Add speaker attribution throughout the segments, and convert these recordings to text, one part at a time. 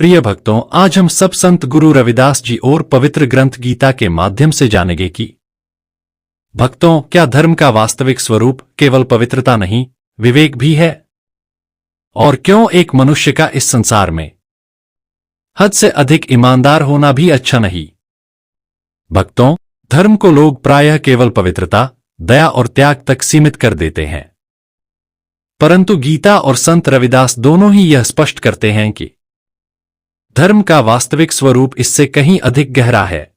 Speaker 1: प्रिय भक्तों, आज हम सब संत गुरु रविदास जी और पवित्र ग्रंथ गीता के माध्यम से जानेंगे कि भक्तों, क्या धर्म का वास्तविक स्वरूप केवल पवित्रता नहीं, विवेक भी है? और क्यों एक मनुष्य का इस संसार में हद से अधिक ईमानदार होना भी अच्छा नहीं? भक्तों, धर्म को लोग प्रायः केवल पवित्रता, दया और त्याग तक सीमित कर देते हैं, परंतु गीता और संत रविदास दोनों ही यह स्पष्ट करते हैं कि धर्म का वास्तविक स्वरूप इससे कहीं अधिक गहरा है।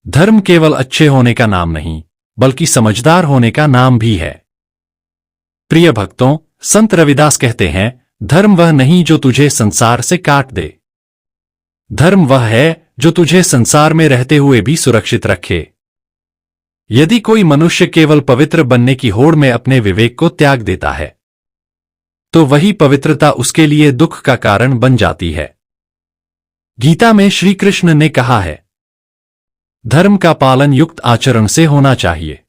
Speaker 1: धर्म केवल अच्छे होने का नाम नहीं, बल्कि समझदार होने का नाम भी है। प्रिय भक्तों, संत रविदास कहते हैं, धर्म वह नहीं जो तुझे संसार से काट दे। धर्म वह है जो तुझे संसार में रहते हुए भी सुरक्षित रखे। यदि कोई मनुष्य केवल पवित्र बनने की होड़ में अपने विवेक को त्याग देता है, तो वही पवित्रता उसके लिए दुख का कारण बन जाती है। गीता में श्री कृष्ण ने कहा है, धर्म का पालन युक्त आचरण से होना चाहिए।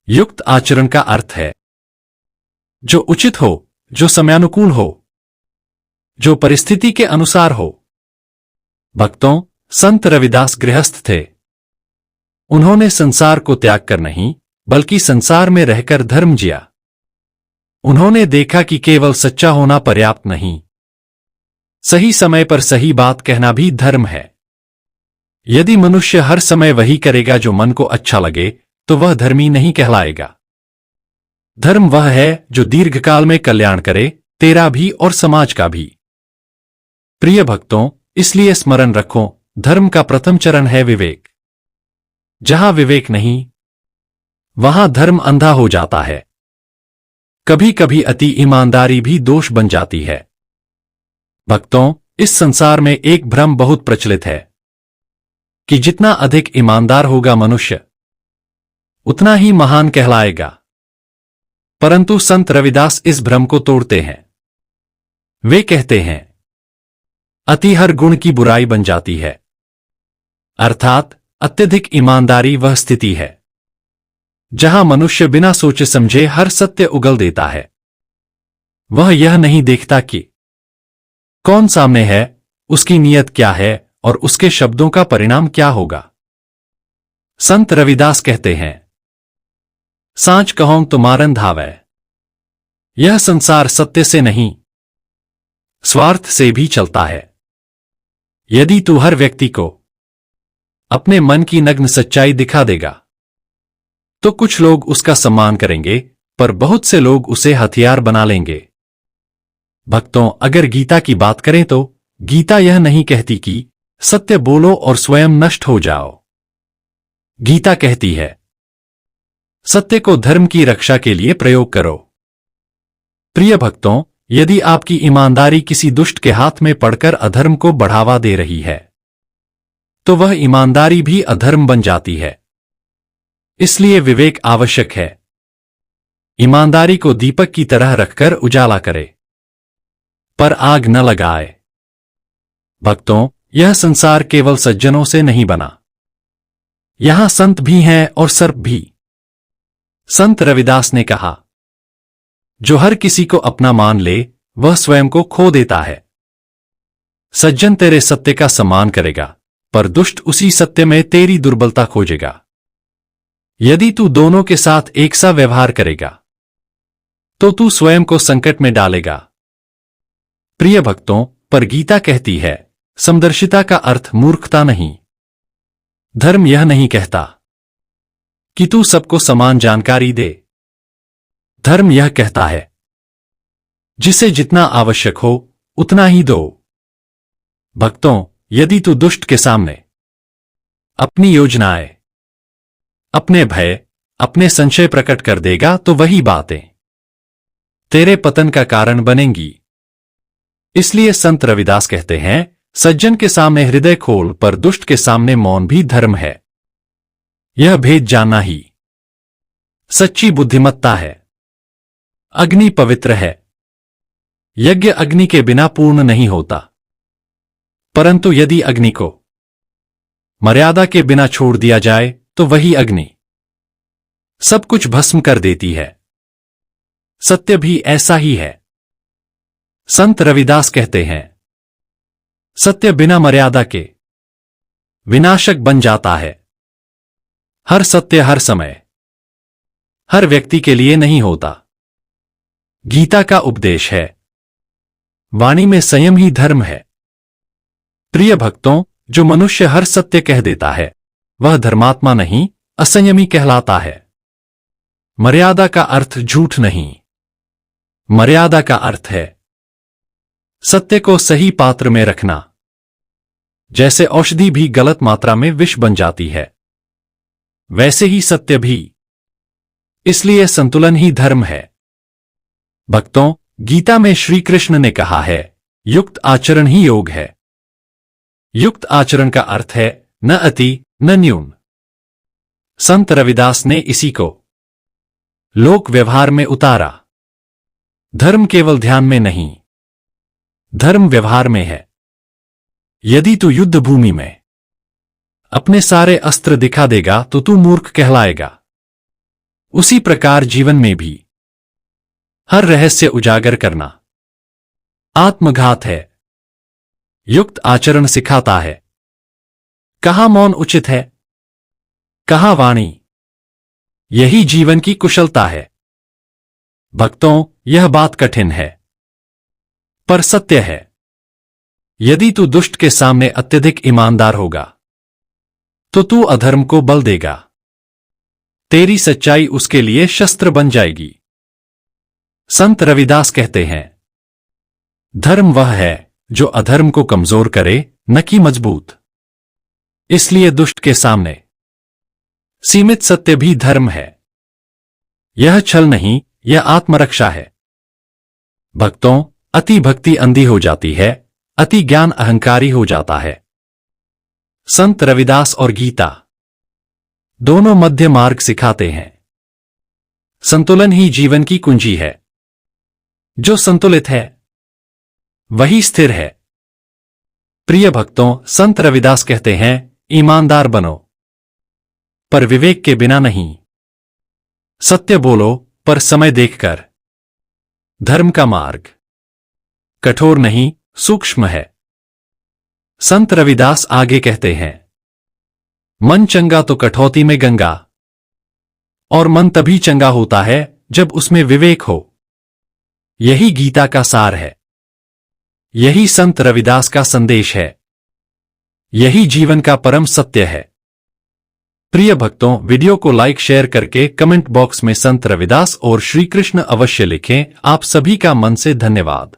Speaker 1: युक्त आचरण का अर्थ है जो उचित हो, जो समयानुकूल हो, जो परिस्थिति के अनुसार हो। भक्तों, संत रविदास गृहस्थ थे। उन्होंने संसार को त्याग कर नहीं, बल्कि संसार में रहकर धर्म जिया। उन्होंने देखा कि केवल सच्चा होना पर्याप्त नहीं, सही समय पर सही बात कहना भी धर्म है। यदि मनुष्य हर समय वही करेगा जो मन को अच्छा लगे, तो वह धर्मी नहीं कहलाएगा। धर्म वह है जो दीर्घकाल में कल्याण करे, तेरा भी और समाज का भी। प्रिय भक्तों, इसलिए स्मरण रखो, धर्म का प्रथम चरण है विवेक। जहां विवेक नहीं, वहां धर्म अंधा हो जाता है। कभी कभी अति ईमानदारी भी दोष बन जाती है। भक्तों, इस संसार में एक भ्रम बहुत प्रचलित है कि जितना अधिक ईमानदार होगा मनुष्य, उतना ही महान कहलाएगा। परंतु संत रविदास इस भ्रम को तोड़ते हैं। वे कहते हैं, अति हर गुण की बुराई बन जाती है। अर्थात अत्यधिक ईमानदारी वह स्थिति है जहां मनुष्य बिना सोचे समझे हर सत्य उगल देता है। वह यह नहीं देखता कि कौन सामने है, उसकी नीयत क्या है और उसके शब्दों का परिणाम क्या होगा। संत रविदास कहते हैं, सांच कहूं तो मारन धावै। यह संसार सत्य से नहीं, स्वार्थ से भी चलता है। यदि तू हर व्यक्ति को अपने मन की नग्न सच्चाई दिखा देगा, तो कुछ लोग उसका सम्मान करेंगे, पर बहुत से लोग उसे हथियार बना लेंगे। भक्तों, अगर गीता की बात करें तो गीता यह नहीं कहती कि सत्य बोलो और स्वयं नष्ट हो जाओ। गीता कहती है, सत्य को धर्म की रक्षा के लिए प्रयोग करो। प्रिय भक्तों, यदि आपकी ईमानदारी किसी दुष्ट के हाथ में पड़कर अधर्म को बढ़ावा दे रही है, तो वह ईमानदारी भी अधर्म बन जाती है। इसलिए विवेक आवश्यक है। ईमानदारी को दीपक की तरह रखकर उजाला करे, पर आग न लगाए। भक्तों, यह संसार केवल सज्जनों से नहीं बना। यहां संत भी हैं और सर्प भी। संत रविदास ने कहा, जो हर किसी को अपना मान ले, वह स्वयं को खो देता है। सज्जन तेरे सत्य का सम्मान करेगा, पर दुष्ट उसी सत्य में तेरी दुर्बलता खोजेगा। यदि तू दोनों के साथ एक सा व्यवहार करेगा, तो तू स्वयं को संकट में डालेगा। प्रिय भक्तों, पर गीता कहती है, समदर्शिता का अर्थ मूर्खता नहीं। धर्म यह नहीं कहता कि तू सबको समान जानकारी दे। धर्म यह कहता है, जिसे जितना आवश्यक हो उतना ही दो। भक्तों, यदि तू दुष्ट के सामने अपनी योजनाएं, अपने भय, अपने संशय प्रकट कर देगा, तो वही बातें तेरे पतन का कारण बनेंगी। इसलिए संत रविदास कहते हैं, सज्जन के सामने हृदय खोल, पर दुष्ट के सामने मौन भी धर्म है। यह भेद जानना ही सच्ची बुद्धिमत्ता है। अग्नि पवित्र है। यज्ञ अग्नि के बिना पूर्ण नहीं होता, परंतु यदि अग्नि को मर्यादा के बिना छोड़ दिया जाए, तो वही अग्नि सब कुछ भस्म कर देती है। सत्य भी ऐसा ही है। संत रविदास कहते हैं, सत्य बिना मर्यादा के विनाशक बन जाता है। हर सत्य हर समय हर व्यक्ति के लिए नहीं होता। गीता का उपदेश है, वाणी में संयम ही धर्म है। प्रिय भक्तों, जो मनुष्य हर सत्य कह देता है वह धर्मात्मा नहीं, असंयमी कहलाता है। मर्यादा का अर्थ झूठ नहीं, मर्यादा का अर्थ है सत्य को सही पात्र में रखना। जैसे औषधि भी गलत मात्रा में विष बन जाती है, वैसे ही सत्य भी। इसलिए संतुलन ही धर्म है। भक्तों, गीता में श्री कृष्ण ने कहा है, युक्त आचरण ही योग है। युक्त आचरण का अर्थ है न अति न न्यून। संत रविदास ने इसी को लोक व्यवहार में उतारा। धर्म केवल ध्यान में नहीं, धर्म व्यवहार में है। यदि तू युद्ध भूमि में अपने सारे अस्त्र दिखा देगा तो तू मूर्ख कहलाएगा। उसी प्रकार जीवन में भी हर रहस्य उजागर करना आत्मघात है। युक्त आचरण सिखाता है कहाँ मौन उचित है, कहाँ वाणी। यही जीवन की कुशलता है। भक्तों, यह बात कठिन है पर सत्य है। यदि तू दुष्ट के सामने अत्यधिक ईमानदार होगा तो तू अधर्म को बल देगा। तेरी सच्चाई उसके लिए शस्त्र बन जाएगी। संत रविदास कहते हैं, धर्म वह है जो अधर्म को कमजोर करे, न कि मजबूत। इसलिए दुष्ट के सामने सीमित सत्य भी धर्म है। यह छल नहीं, यह आत्मरक्षा है। भक्तों, अति भक्ति अंधी हो जाती है, अति ज्ञान अहंकारी हो जाता है। संत रविदास और गीता दोनों मध्य मार्ग सिखाते हैं। संतुलन ही जीवन की कुंजी है। जो संतुलित है वही स्थिर है। प्रिय भक्तों, संत रविदास कहते हैं, ईमानदार बनो पर विवेक के बिना नहीं। सत्य बोलो पर समय देखकर। धर्म का मार्ग कठोर नहीं, सूक्ष्म है। संत रविदास आगे कहते हैं, मन चंगा तो कठौती में गंगा। और मन तभी चंगा होता है जब उसमें विवेक हो। यही गीता का सार है। यही संत रविदास का संदेश है। यही जीवन का परम सत्य है। प्रिय भक्तों, वीडियो को लाइक शेयर करके कमेंट बॉक्स में संत रविदास और श्री कृष्ण अवश्य लिखें। आप सभी का मन से धन्यवाद।